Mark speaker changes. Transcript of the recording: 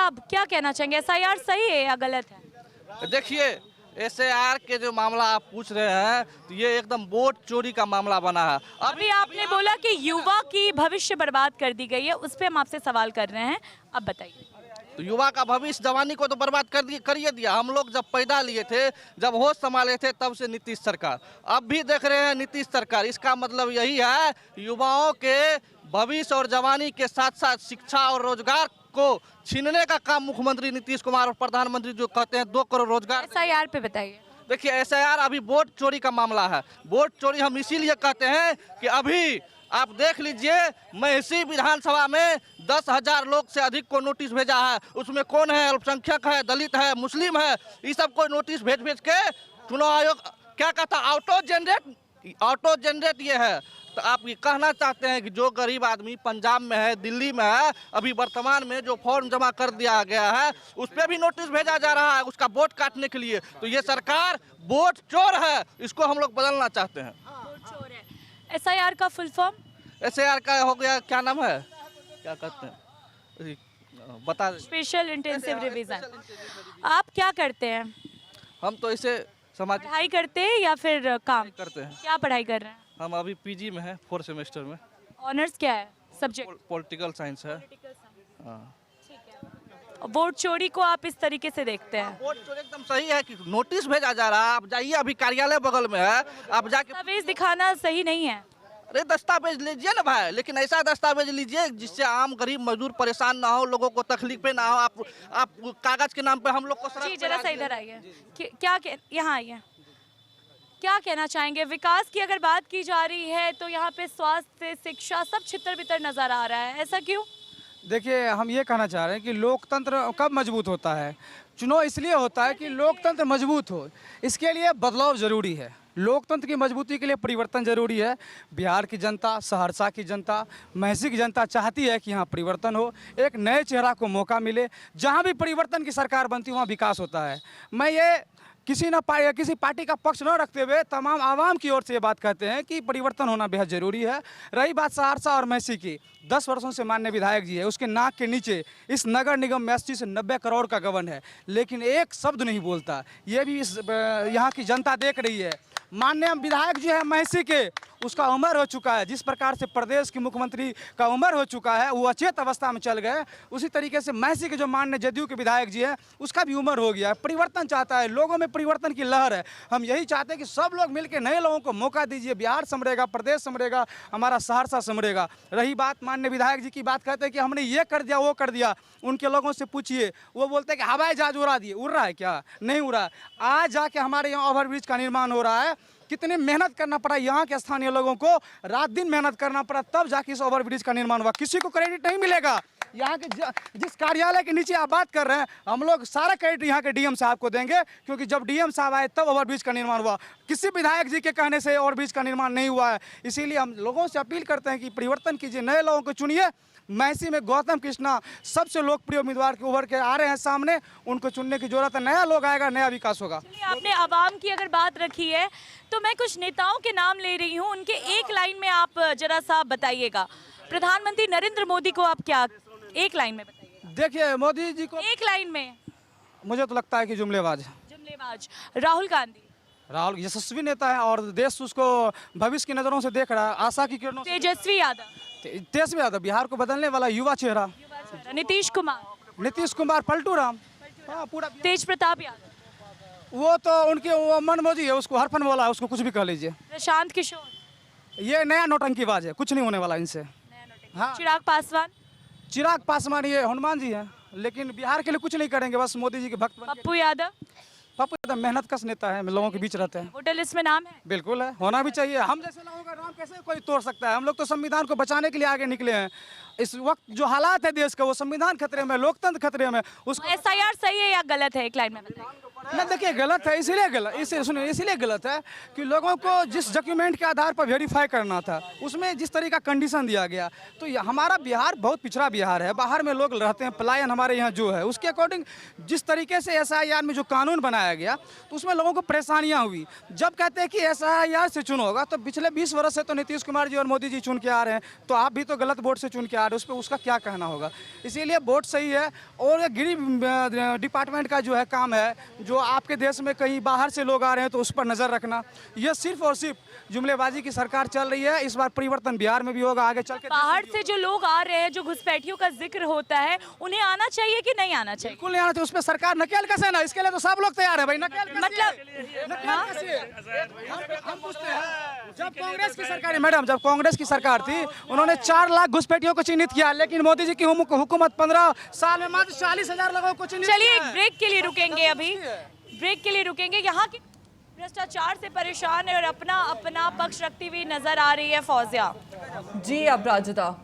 Speaker 1: साहब क्या कहना चाहेंगे, एसआईआर सही है या गलत है?
Speaker 2: देखिए, एसआईआर के जो मामला आप पूछ रहे हैं तो ये एकदम वोट चोरी का मामला बना है।
Speaker 1: अभी आपने बोला कि युवा की भविष्य बर्बाद कर दी गई है, उस पर हम आपसे सवाल कर रहे हैं, अब बताइए।
Speaker 2: तो युवा का भविष्य जवानी को तो बर्बाद करिए दिया। हम लोग जब पैदा लिए थे, जब होश संभाले थे, तब से नीतीश सरकार, अब भी देख रहे हैं नीतीश सरकार। इसका मतलब यही है, युवाओं के भविष्य और जवानी के साथ साथ शिक्षा और रोजगार को छीनने का काम मुख्यमंत्री नीतीश कुमार और प्रधानमंत्री जो कहते हैं 2 करोड़ रोजगार।
Speaker 1: एसआईआर पे बताइए।
Speaker 2: देखिए, एसआईआर अभी वोट चोरी का मामला है। वोट चोरी हम इसीलिए कहते हैं कि अभी आप देख लीजिए, महिषी विधानसभा में 10,000 लोग से अधिक को नोटिस भेजा है। उसमें कौन है? अल्पसंख्यक है, दलित है, मुस्लिम है, इस सब को नोटिस भेज के चुनाव आयोग क्या कहता? ऑटो जनरेट ये है। तो आप ये कहना चाहते हैं कि जो गरीब आदमी पंजाब में है, दिल्ली में है, अभी वर्तमान में जो फॉर्म जमा कर दिया गया है, उस पर भी नोटिस भेजा जा रहा है उसका वोट काटने के लिए। तो ये सरकार वोट चोर है, इसको हम लोग बदलना चाहते हैं।
Speaker 1: वोट चोर है। एसआईआर का फुल फॉर्म?
Speaker 2: एसआईआर का हो गया, क्या नाम है, क्या कहते हैं, बता।
Speaker 1: Special intensive revision. आप क्या करते हैं?
Speaker 2: हम तो इसे समाज
Speaker 1: पढ़ाई करते हैं या फिर काम
Speaker 2: करते हैं।
Speaker 1: क्या पढ़ाई कर रहे हैं?
Speaker 2: हम अभी पीजी में हैं, 4th सेमेस्टर में।
Speaker 1: ऑनर्स क्या है सब्जेक्ट?
Speaker 2: पॉलिटिकल साइंस है। हाँ।
Speaker 1: वोट चोरी को आप इस तरीके से देखते हैं?
Speaker 2: वोट चोरी एकदम सही है कि नोटिस भेजा जा रहा है। आप जाइए, अभी कार्यालय बगल में है, आप जाके
Speaker 1: दस्तावेज दिखाना सही नहीं है।
Speaker 2: अरे दस्तावेज लीजिए ना भाई, लेकिन ऐसा दस्तावेज लीजिए जिससे आम गरीब मजदूर परेशान ना हो, लोगों को तकलीफ पे ना हो। आप कागज के नाम पे हम लोग को सड़क
Speaker 1: जी
Speaker 2: पे
Speaker 1: जरा सा इधर आइए। क्या यहाँ आइए। क्या कहना चाहेंगे, विकास की अगर बात की जा रही है तो यहाँ पे स्वास्थ्य, शिक्षा सब छितर बितर नजर आ रहा है, ऐसा क्यों?
Speaker 3: देखिए, हम ये कहना चाह रहे हैं कि लोकतंत्र कब मजबूत होता है? चुनाव इसलिए होता है कि लोकतंत्र मजबूत हो। इसके लिए बदलाव जरूरी है। लोकतंत्र की मजबूती के लिए परिवर्तन जरूरी है। बिहार की जनता, सहरसा की जनता, महिषी की जनता चाहती है कि यहाँ परिवर्तन हो, एक नए चेहरा को मौका मिले। जहाँ भी परिवर्तन की सरकार बनती है वहाँ विकास होता है। मैं ये किसी पार्टी का पक्ष न रखते हुए तमाम आवाम की ओर से ये बात कहते हैं कि परिवर्तन होना बेहद ज़रूरी है। रही बात सहरसा और महिषी की, 10 वर्षों से माननीय विधायक जी है, उसके नाक के नीचे इस नगर निगम में 80 से 90 करोड़ का गबन है, लेकिन एक शब्द नहीं बोलता। ये भी यहाँ की जनता देख रही है। माननीय विधायक जी है महिषी के, उसका उम्र हो चुका है। जिस प्रकार से प्रदेश के मुख्यमंत्री का उम्र हो चुका है, वो अचेत अवस्था में चल गए, उसी तरीके से महिषी के जो माननीय जदयू के विधायक जी हैं, उसका भी उम्र हो गया है। परिवर्तन चाहता है, लोगों में परिवर्तन की लहर है। हम यही चाहते हैं कि सब लोग मिलकर नए लोगों को मौका दीजिए। बिहार संभरेगा, प्रदेश संभरेगा, हमारा सहरसा संभरेगा। रही बात माननीय विधायक जी की बात, कहते हैं कि हमने ये कर दिया, वो कर दिया। उनके लोगों से पूछिए, वो बोलते हैं कि हवाई जहाज उड़ा दिए। उड़ रहा है क्या? नहीं उड़ा है। आज जाके हमारे यहाँ ओवरब्रिज का निर्माण हो रहा है। कितने मेहनत करना पड़ा यहाँ के स्थानीय लोगों को, रात दिन मेहनत करना पड़ा, तब जाके इस ओवरब्रिज का निर्माण हुआ। किसी को क्रेडिट नहीं मिलेगा। यहाँ के जिस कार्यालय के नीचे आप बात कर रहे हैं, हम लोग सारा क्रेडिट यहाँ के डीएम साहब को देंगे, क्योंकि जब डीएम साहब आए तब ओवरब्रिज का निर्माण हुआ। किसी विधायक जी के कहने से ओवरब्रिज का निर्माण नहीं हुआ है। इसीलिए हम लोगों से अपील करते हैं कि परिवर्तन कीजिए, नए लोगों को चुनिए। महिषी में गौतम कृष्णा सबसे लोकप्रिय उम्मीदवार के उभर के आ रहे हैं सामने, उनको चुनने की जरूरत है। नया लोग आएगा, नया विकास होगा।
Speaker 1: आपने आवाम की अगर बात रखी है तो मैं कुछ नेताओं के नाम ले रही हूँ, उनके एक लाइन में आप जरा सा बताइएगा। प्रधानमंत्री नरेंद्र मोदी को आप क्या एक लाइन में बताइएगा?
Speaker 3: देखिए, मोदी जी को
Speaker 1: एक लाइन में।
Speaker 3: मुझे तो लगता है कि जुमलेबाज।
Speaker 1: राहुल गांधी?
Speaker 3: राहुल यशस्वी नेता है और देश उसको भविष्य की नज़रों से देख रहा है, आशा की किरणों।
Speaker 1: तेजस्वी यादव
Speaker 3: बिहार को बदलने वाला युवा चेहरा।
Speaker 1: नीतीश
Speaker 3: कुमार, पलटू राम। हाँ, पूरा।
Speaker 1: तेज प्रताप यादव?
Speaker 3: वो तो उनके वो मनमोजी है, उसको हरफन बोला है, उसको कुछ भी कह लीजिए।
Speaker 1: प्रशांत किशोर?
Speaker 3: ये नया नौटंकीबाज है, कुछ नहीं होने वाला इनसे। हाँ। चिराग पासवान ये हनुमान जी हैं, लेकिन बिहार के लिए कुछ नहीं करेंगे, बस मोदी जी के भक्त।
Speaker 1: पप्पू यादव
Speaker 3: मेहनत कश नेता है, लोगों के बीच रहते हैं।
Speaker 1: वोटर लिस्ट में नाम है?
Speaker 3: बिल्कुल है, होना भी चाहिए। हम जैसे लोगों का नाम कैसे कोई तोड़ सकता है? हम लोग तो संविधान को बचाने के लिए आगे निकले हैं। इस वक्त जो हालात है देश का, वो संविधान खतरे में, लोकतंत्र खतरे में। उसको
Speaker 1: एसआईआर सही है या गलत है, एक लाइन में बताइए।
Speaker 3: ना देखिए गलत है, इसीलिए गलत, इसे सुनिए, इसीलिए गलत है कि लोगों को जिस डॉक्यूमेंट के आधार पर वेरीफाई करना था उसमें जिस तरीका कंडीशन दिया गया, तो हमारा बिहार बहुत पिछड़ा बिहार है, बाहर में लोग रहते हैं, पलायन हमारे यहाँ जो है उसके अकॉर्डिंग जिस तरीके से SIR में जो कानून बनाया गया तो उसमें लोगों को परेशानियाँ हुई। जब कहते हैं कि SIR से चुनो होगा, तो पिछले 20 वर्ष से तो नीतीश कुमार जी और मोदी जी चुन के आ रहे हैं, तो आप भी तो गलत वोट से चुन के आ रहे हैं, उस पर उसका क्या कहना होगा। इसीलिए वोट सही है। और ये गृह डिपार्टमेंट का जो है काम है, जो आपके देश में कहीं बाहर से लोग आ रहे हैं तो उस पर नज़र रखना, ये सिर्फ और सिर्फ जुमलेबाजी की सरकार चल रही है। इस बार परिवर्तन बिहार में भी होगा, आगे चल के
Speaker 1: बाहर से जो लोग आ रहे हैं, जो घुसपैठियों का जिक्र होता है, उन्हें आना चाहिए कि नहीं आना चाहिए?
Speaker 3: बिल्कुल नहीं आना चाहिए। उस पर सरकार नकेल कैसे ना, इसके लिए तो सब लोग तैयार है भाई। नकेल कैसे?
Speaker 1: मतलब
Speaker 3: नकेल कैसे? हम पूछते हैं, जब कांग्रेस की सरकार है मैडम, जब कांग्रेस की सरकार थी उन्होंने 4 लाख घुसपैठियों को चिन्हित किया, लेकिन मोदी जी की हुकूमत 15 साल में मात्र 40,000 लोगों को चिन्हित
Speaker 1: चलिए
Speaker 3: किया
Speaker 1: एक
Speaker 3: है।
Speaker 1: ब्रेक के लिए रुकेंगे, अभी ब्रेक के लिए रुकेंगे। यहाँ की भ्रष्टाचार से परेशान है और अपना अपना पक्ष रखती हुई नजर आ रही है फौजिया।
Speaker 4: जी अपराजिता,